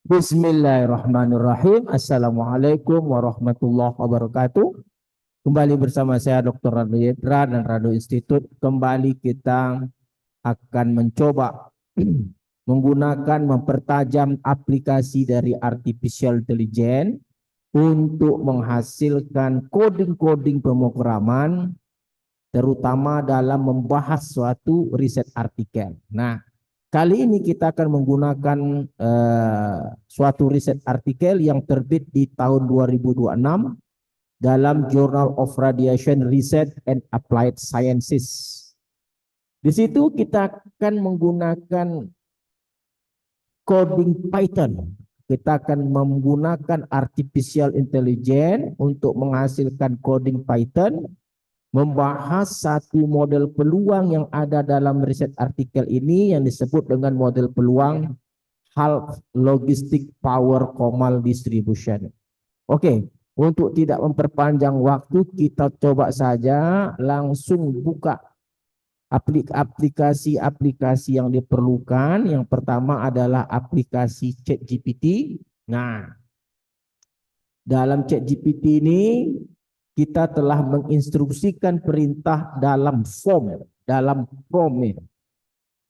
Bismillahirrahmanirrahim. Assalamualaikum warahmatullahi wabarakatuh. Kembali bersama saya Dr. Rado Yedra dan Rado Institute. Kembali kita akan mencoba mempertajam aplikasi dari artificial intelligence untuk menghasilkan coding-coding pemrograman, terutama dalam membahas suatu riset artikel. Nah, kali ini kita akan menggunakan suatu riset artikel yang terbit di tahun 2026 dalam Journal of Radiation Research and Applied Sciences. Di situ kita akan menggunakan coding Python. Kita akan menggunakan artificial intelligence untuk menghasilkan coding Python, membahas satu model peluang yang ada dalam riset artikel ini yang disebut dengan model peluang Half Logistic Power Comal Distribution. Oke, untuk tidak memperpanjang waktu, kita coba saja langsung buka aplikasi-aplikasi yang diperlukan. Yang pertama adalah aplikasi ChatGPT. Nah, dalam ChatGPT ini kita telah menginstruksikan perintah dalam prompt.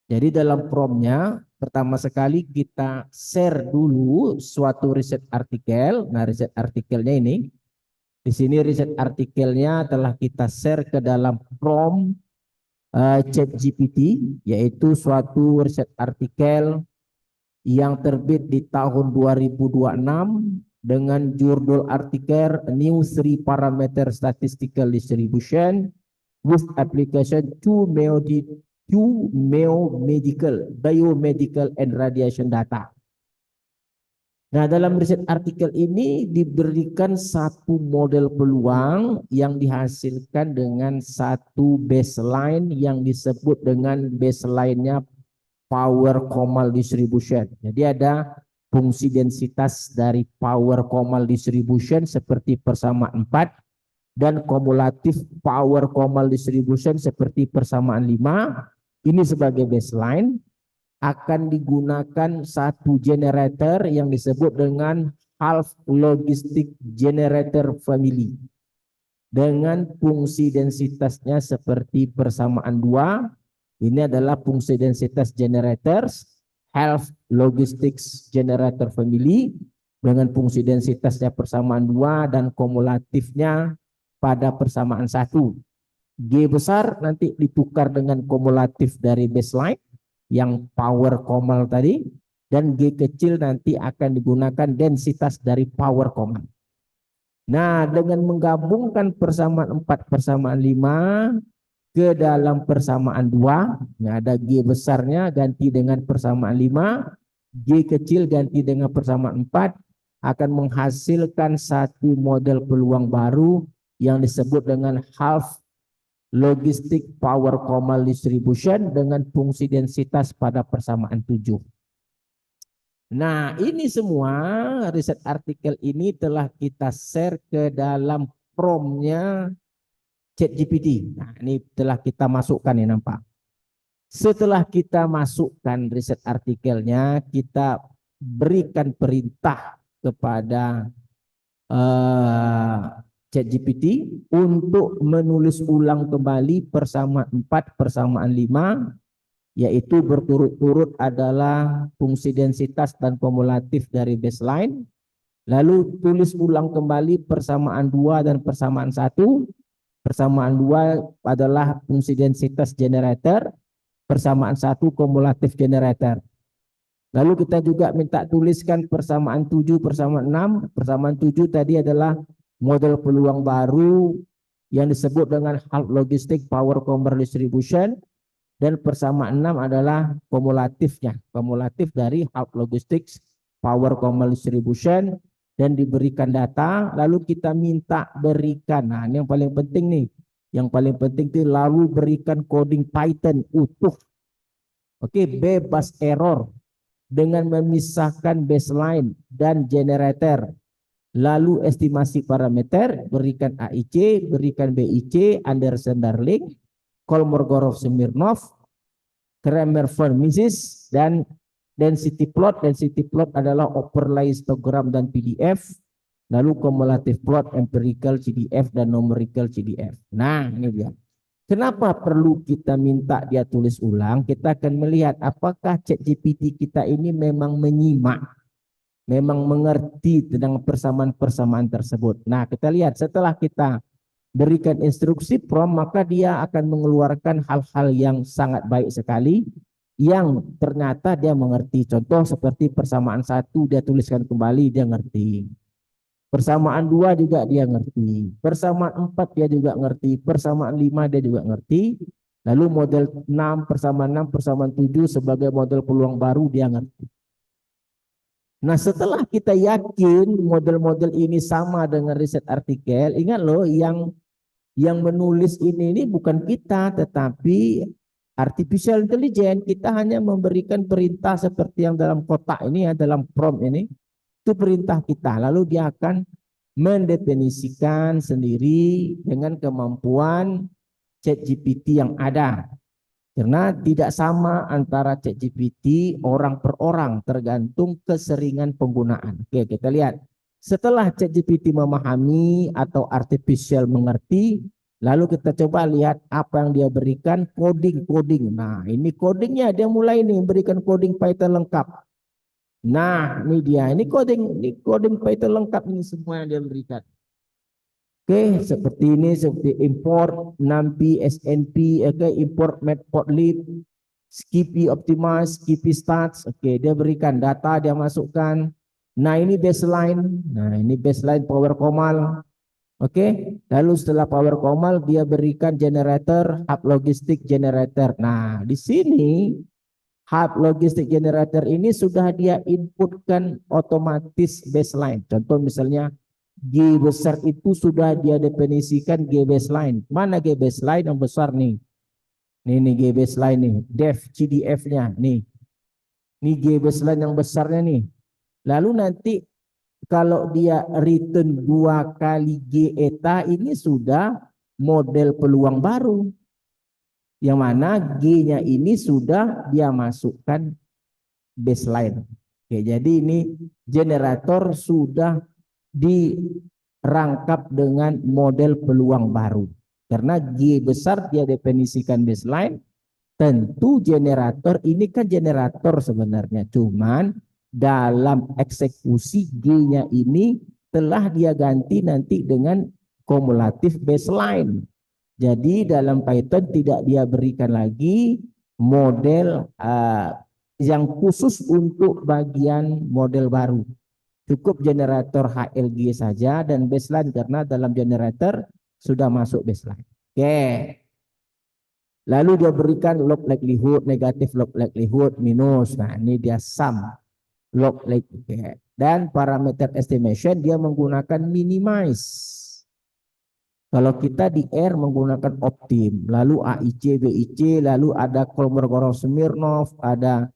Jadi dalam promptnya pertama sekali kita share dulu suatu riset artikel. Nah, riset artikelnya ini, di sini riset artikelnya telah kita share ke dalam prompt ChatGPT, yaitu suatu riset artikel yang terbit di tahun 2026 dengan judul artikel New 3 Parameter Statistical Distribution with Application to Biomedical and Radiation Data. Nah, dalam riset artikel ini diberikan satu model peluang yang dihasilkan dengan satu baseline yang disebut dengan baseline-nya Power Comal Distribution. Jadi ada fungsi densitas dari Power Comal Distribution seperti persamaan 4 dan kumulatif Power Comal Distribution seperti persamaan 5. Ini sebagai baseline. Akan digunakan satu generator yang disebut dengan Half Logistic Generator Family dengan fungsi densitasnya seperti persamaan 2. Ini adalah fungsi densitas generators Half Logistics Generator Family dengan fungsi densitasnya persamaan 2 dan kumulatifnya pada persamaan 1. G besar nanti ditukar dengan kumulatif dari baseline yang power comal tadi, dan G kecil nanti akan digunakan densitas dari power comal. Nah, dengan menggabungkan persamaan 4 persamaan 5 ke dalam persamaan 2, nah ada G besarnya ganti dengan persamaan 5, G kecil ganti dengan persamaan 4, akan menghasilkan satu model peluang baru yang disebut dengan half Logistic Power Comal Distribution dengan fungsi densitas pada persamaan 7. Nah, ini semua riset artikel ini telah kita share ke dalam promptnya ChatGPT. Nah, ini telah kita masukkan, ya, nampak. Setelah kita masukkan riset artikelnya, kita berikan perintah kepada ChatGPT untuk menulis ulang kembali persamaan 4 persamaan 5, yaitu berturut-turut adalah fungsi densitas dan kumulatif dari baseline. Lalu tulis ulang kembali persamaan 2 dan persamaan 1. Persamaan 2 adalah fungsi densitas generator, persamaan 1 kumulatif generator. Lalu kita juga minta tuliskan persamaan 7 persamaan 6. Persamaan 7 tadi adalah model peluang baru yang disebut dengan Half Logistic Power Comal Distribution, dan persamaan 6 adalah kumulatifnya, kumulatif dari Half Logistics Power Comal Distribution, dan diberikan data. Lalu kita minta berikan, nah ini yang paling penting nih, yang paling penting itu lalu berikan coding Python utuh. Oke, bebas error dengan memisahkan baseline dan generator. Lalu estimasi parameter, berikan AIC, berikan BIC, Anderson-Darling, Kolmogorov-Smirnov, Kramer-Von Mises, dan Density plot adalah overlay histogram dan PDF. Lalu cumulative plot, empirical CDF, dan numerical CDF. Nah, ini dia. Kenapa perlu kita minta dia tulis ulang? Kita akan melihat apakah ChatGPT kita ini memang menyimak, memang mengerti tentang persamaan-persamaan tersebut. Nah, kita lihat setelah kita berikan instruksi prompt, maka dia akan mengeluarkan hal-hal yang sangat baik sekali, yang ternyata dia mengerti. Contoh seperti persamaan 1, dia tuliskan kembali, dia ngerti. Persamaan 2 juga dia ngerti. Persamaan 4 dia juga ngerti. Persamaan 5 dia juga ngerti. Lalu model 6, persamaan 7 sebagai model peluang baru dia ngerti. Nah, setelah kita yakin model-model ini sama dengan riset artikel, ingat loh, yang menulis ini bukan kita, tetapi artificial intelligence. Kita hanya memberikan perintah seperti yang dalam kotak ini ya, dalam prompt ini. Itu perintah kita, lalu dia akan mendefinisikan sendiri dengan kemampuan ChatGPT yang ada. Karena tidak sama antara ChatGPT orang per orang, tergantung keseringan penggunaan. Oke, kita lihat. Setelah ChatGPT memahami atau artificial mengerti, lalu kita coba lihat apa yang dia berikan, coding. Nah, ini codingnya, dia mulai nih berikan coding Python lengkap. Nah, ini dia. Ini coding Python lengkap ini semua yang dia berikan. Oke, seperti ini, seperti import numpy, snp, oke, import matplotlib, skippy optimize, skippy stats. Oke, dia berikan data, dia masukkan. Nah, ini baseline. Nah, ini baseline power comal. Oke, lalu setelah power comal dia berikan generator, hub logistic generator. Nah, di sini hub logistic generator ini sudah dia inputkan otomatis baseline. Contoh misalnya G besar itu sudah dia definisikan G baseline. Mana G baseline yang besar nih? Nih G baseline nih, def CDF-nya nih. Ini G baseline yang besarnya nih. Lalu nanti kalau dia return 2 kali G eta, ini sudah model peluang baru. Yang mana G-nya ini sudah dia masukkan baseline. Oke, jadi ini generator sudah dirangkap dengan model peluang baru. Karena G besar dia definisikan baseline, tentu generator ini kan generator sebenarnya. Cuman dalam eksekusi G-nya ini telah dia ganti nanti dengan kumulatif baseline. Jadi dalam Python tidak dia berikan lagi model yang khusus untuk bagian model baru. Cukup generator HLG saja dan baseline, karena dalam generator sudah masuk baseline. Oke. Lalu dia berikan log likelihood, negatif log likelihood, minus. Nah, ini dia sum log likelihood. Dan parameter estimation dia menggunakan minimize. Kalau kita di R menggunakan optim, lalu AIC, BIC, lalu ada Kolmogorov-Smirnov, ada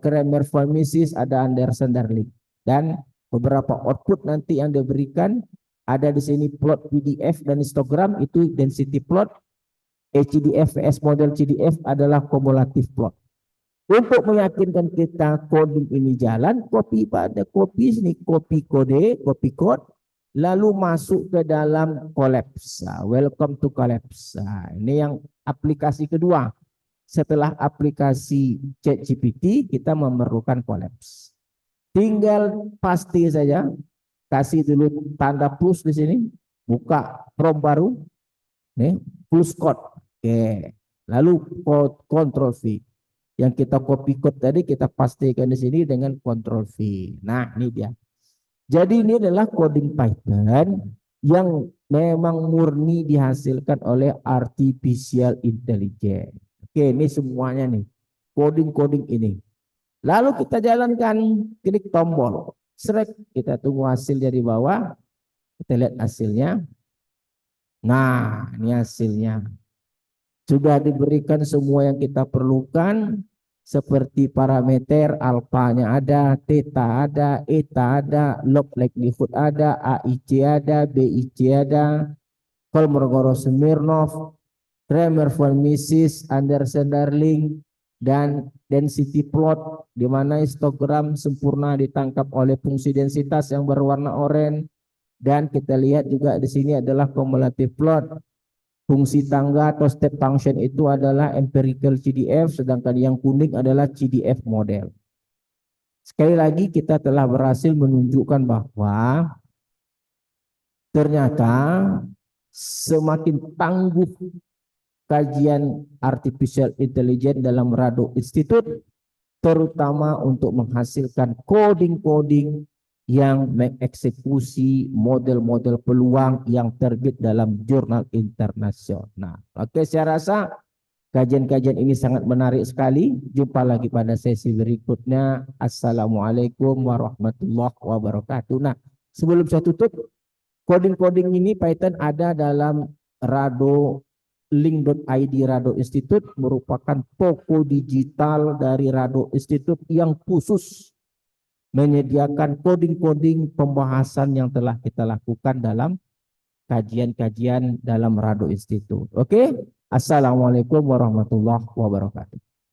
Kramer-Mises, ada Anderson-Darling, dan beberapa output nanti yang diberikan ada di sini plot PDF dan histogram, itu density plot, HDF vs model CDF adalah kumulatif plot. Untuk meyakinkan kita coding ini jalan, copy sini, copy code, lalu masuk ke dalam Collapse. Welcome to Collapse. Ini yang aplikasi kedua. Setelah aplikasi ChatGPT, kita memerlukan Collapse. Tinggal pasti saja, kasih dulu tanda plus di sini, buka prompt baru, nih plus code. Oke, lalu Ctrl V. Yang kita copy code tadi kita pastikan di sini dengan Ctrl V. Nah, ini dia. Jadi ini adalah coding Python yang memang murni dihasilkan oleh artificial intelligence. Oke, ini semuanya nih. Coding ini. Lalu kita jalankan, klik tombol. Srek, kita tunggu hasilnya di bawah. Kita lihat hasilnya. Nah, ini hasilnya. Sudah diberikan semua yang kita perlukan. Seperti parameter alfanya ada, theta ada, eta ada, log likelihood ada, AIC ada, BIC ada, Kolmogorov-Smirnov, Kramer-Mises, Anderson-Darling, dan density plot, di mana histogram sempurna ditangkap oleh fungsi densitas yang berwarna oranye. Dan kita lihat juga di sini adalah cumulative plot. Fungsi tangga atau step function itu adalah empirical CDF, sedangkan yang kuning adalah CDF model. Sekali lagi kita telah berhasil menunjukkan bahwa ternyata semakin tangguh kajian artificial intelligence dalam Rado Institute, terutama untuk menghasilkan coding-coding yang mengeksekusi model-model peluang yang terbit dalam jurnal internasional. Oke, saya rasa kajian-kajian ini sangat menarik sekali. Jumpa lagi pada sesi berikutnya. Assalamualaikum warahmatullahi wabarakatuh. Nah, sebelum saya tutup, coding-coding ini Python ada dalam Rado link.id Rado Institute, merupakan toko digital dari Rado Institute yang khusus menyediakan coding-coding pembahasan yang telah kita lakukan dalam kajian-kajian dalam Rado Institute. Oke? Assalamualaikum warahmatullahi wabarakatuh.